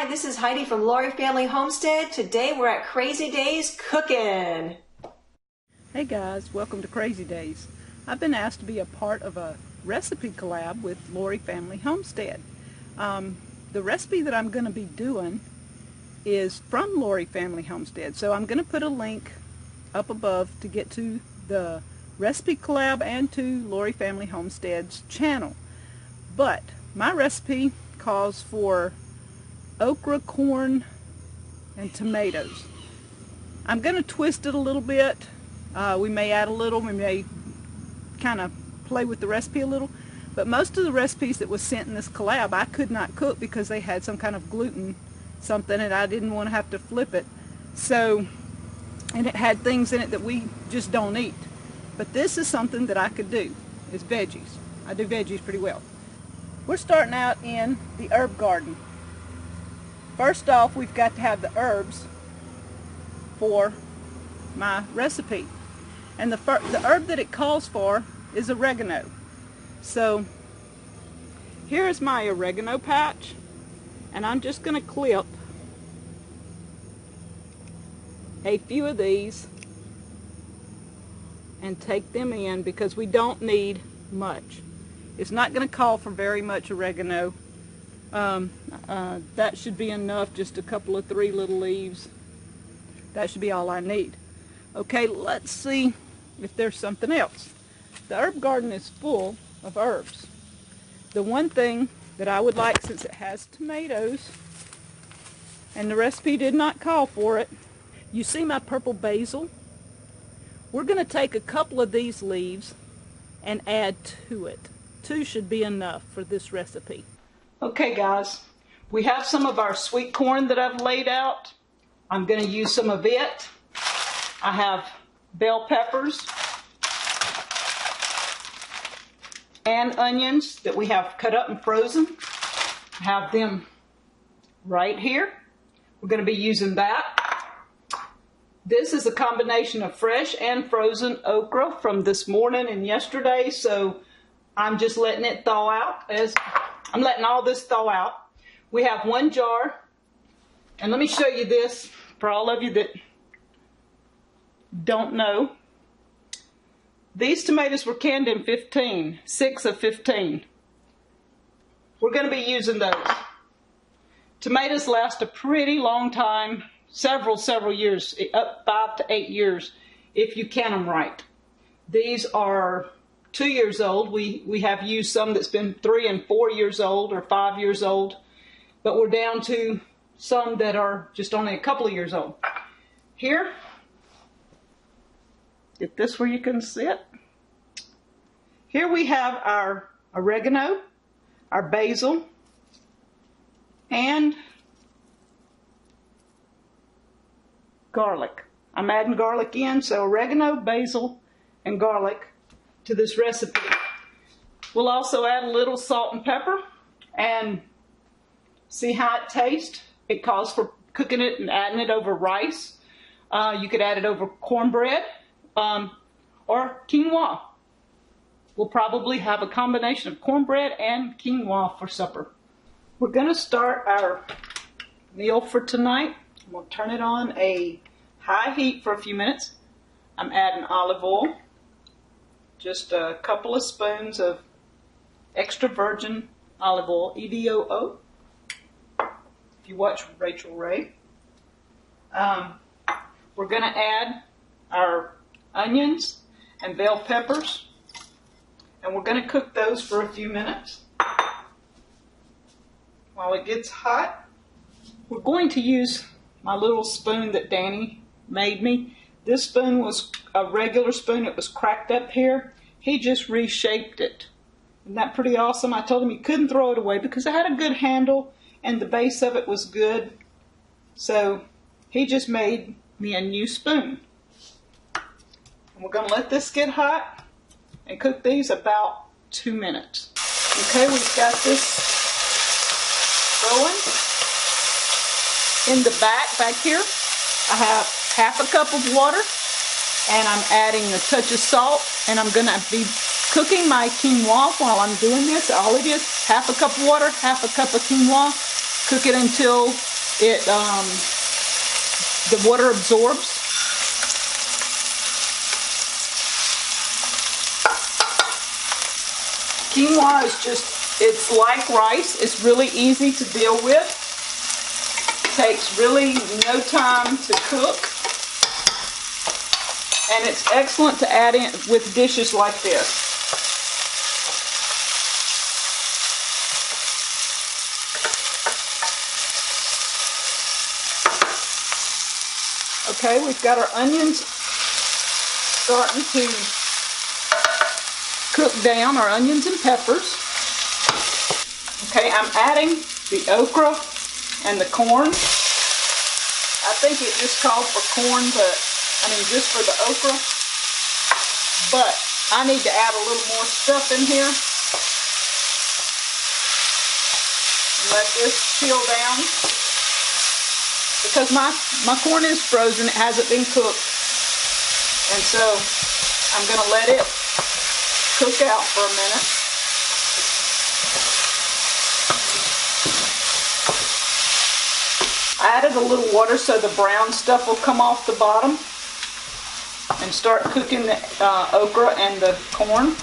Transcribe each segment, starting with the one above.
Hi, this is Heidi from Lourie Family Homestead. Today we're at Crazy Days cooking. Hey guys, welcome to Crazy Days. I've been asked to be a part of a recipe collab with Lourie Family Homestead. The recipe that I'm going to be doing is from Lourie Family Homestead, so I'm going to put a link up above to get to the recipe collab and to Lourie Family Homestead's channel. But my recipe calls for okra, corn, and tomatoes. I'm going to twist it a little bit. We may add a little, we may kind of play with the recipe a little, but most of the recipes that was sent in this collab I could not cook because they had some kind of gluten something and I didn't want to have to flip it. So, and it had things in it that we just don't eat. But this is something that I could do. It's veggies. I do veggies pretty well. We're starting out in the herb garden. First off, we've got to have the herbs for my recipe. And the herb that it calls for is oregano. So here is my oregano patch, and I'm just going to clip a few of these and take them in because we don't need much. It's not going to call for very much oregano. That should be enough, just a couple of 3 little leaves. That should be all I need. Okay, let's see if there's something else. The herb garden is full of herbs. The one thing that I would like, since it has tomatoes, and the recipe did not call for it, you see my purple basil? We're going to take a couple of these leaves and add to it. 2 should be enough for this recipe. Okay guys, we have some of our sweet corn that I've laid out. I'm going to use some of it. I have bell peppers and onions that we have cut up and frozen. I have them right here. We're going to be using that. This is a combination of fresh and frozen okra from this morning and yesterday, so I'm just letting it thaw out. I'm letting all this thaw out. We have 1 jar, and let me show you this for all of you that don't know. These tomatoes were canned in 15, 6 of 15. We're going to be using those. Tomatoes last a pretty long time, several years, up 5 to 8 years if you can them right. These are 2 years old. We have used some that's been 3 and 4 years old or 5 years old, but we're down to some that are just only a couple of years old. Here, get this where you can see it. Here we have our oregano, our basil, and garlic. I'm adding garlic in, so oregano, basil, and garlic to this recipe. We'll also add a little salt and pepper and see how it tastes. It calls for cooking it and adding it over rice. You could add it over cornbread or quinoa. We'll probably have a combination of cornbread and quinoa for supper. We're going to start our meal for tonight. We'll turn it on a high heat for a few minutes. I'm adding olive oil. Just a couple of spoons of extra virgin olive oil, EVOO, if you watch Rachel Ray. We're going to add our onions and bell peppers, and we're going to cook those for a few minutes. While it gets hot, we're going to use my little spoon that Danny made me. This spoon was a regular spoon. It was cracked up here. He just reshaped it. Isn't that pretty awesome? I told him he couldn't throw it away because it had a good handle and the base of it was good. So he just made me a new spoon. And we're going to let this get hot and cook these about 2 minutes. Okay, we've got this going. In the back here, I have half a cup of water, and I'm adding a touch of salt, and I'm going to be cooking my quinoa while I'm doing this. All it is, half a cup of water, half a cup of quinoa. Cook it until the water absorbs. Quinoa is it's like rice. It's really easy to deal with. Takes really no time to cook. And it's excellent to add in with dishes like this. Okay, we've got our onions starting to cook down, our onions and peppers. Okay, I'm adding the okra and the corn. I think it just called for corn, but just for the okra. But I need to add a little more stuff in here. Let this chill down. Because my corn is frozen, it hasn't been cooked. And so I'm going to let it cook out for a minute. I added a little water so the brown stuff will come off the bottom and start cooking the okra and the corn.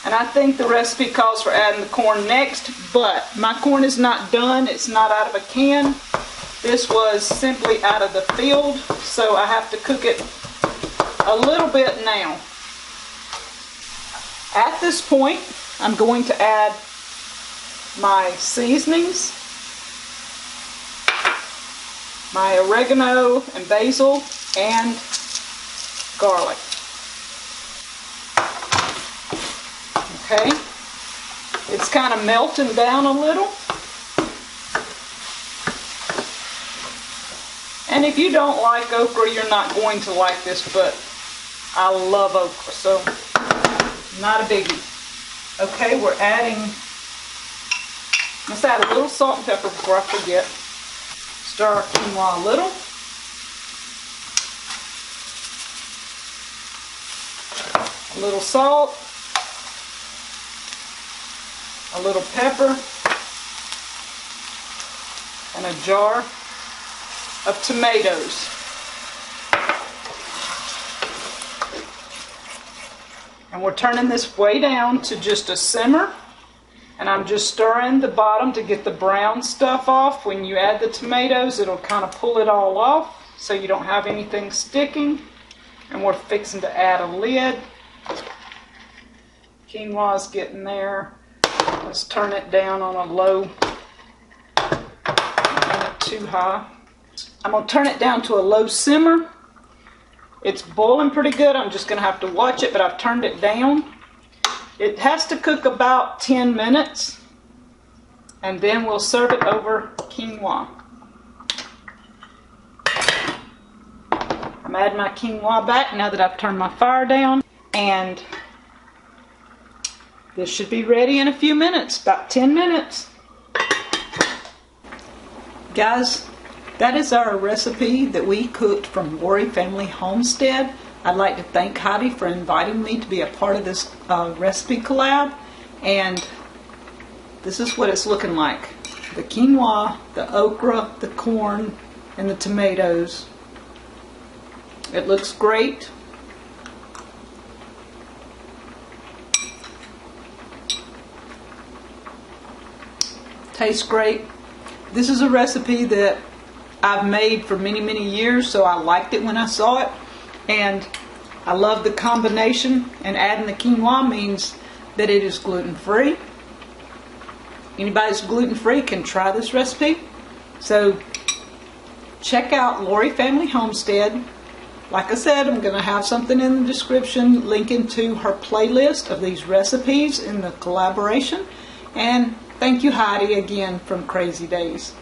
And I think the recipe calls for adding the corn next, but my corn is not done. It's not out of a can. This was simply out of the field, so I have to cook it a little bit now. At this point, I'm going to add my seasonings, my oregano and basil and garlic. Okay, it's kind of melting down a little. And if you don't like okra, you're not going to like this, but I love okra, so not a biggie. Okay, we're adding, let's add a little salt and pepper before I forget. Stir our quinoa a little. A little salt. A little pepper. And a jar of tomatoes. And we're turning this way down to just a simmer. And I'm just stirring the bottom to get the brown stuff off. When you add the tomatoes, it'll kind of pull it all off so you don't have anything sticking. And we're fixing to add a lid. Quinoa's getting there. Let's turn it down on a low, not too high. I'm going to turn it down to a low simmer. It's boiling pretty good. I'm just going to have to watch it, but I've turned it down. It has to cook about 10 minutes, and then we'll serve it over quinoa. I'm adding my quinoa back now that I've turned my fire down, and this should be ready in a few minutes, about 10 minutes. Guys, that is our recipe that we cooked from Lourie Family Homestead. I'd like to thank Heidi for inviting me to be a part of this recipe collab. And this is what it's looking like. The quinoa, the okra, the corn, and the tomatoes. It looks great. Tastes great. This is a recipe that I've made for many, many years, so I liked it when I saw it. And I love the combination, and adding the quinoa means that it is gluten-free. Anybody that's gluten-free can try this recipe. So check out Lourie Family Homestead. Like I said, I'm going to have something in the description linking to her playlist of these recipes in the collaboration. And thank you, Heidi, again from Crazy Days.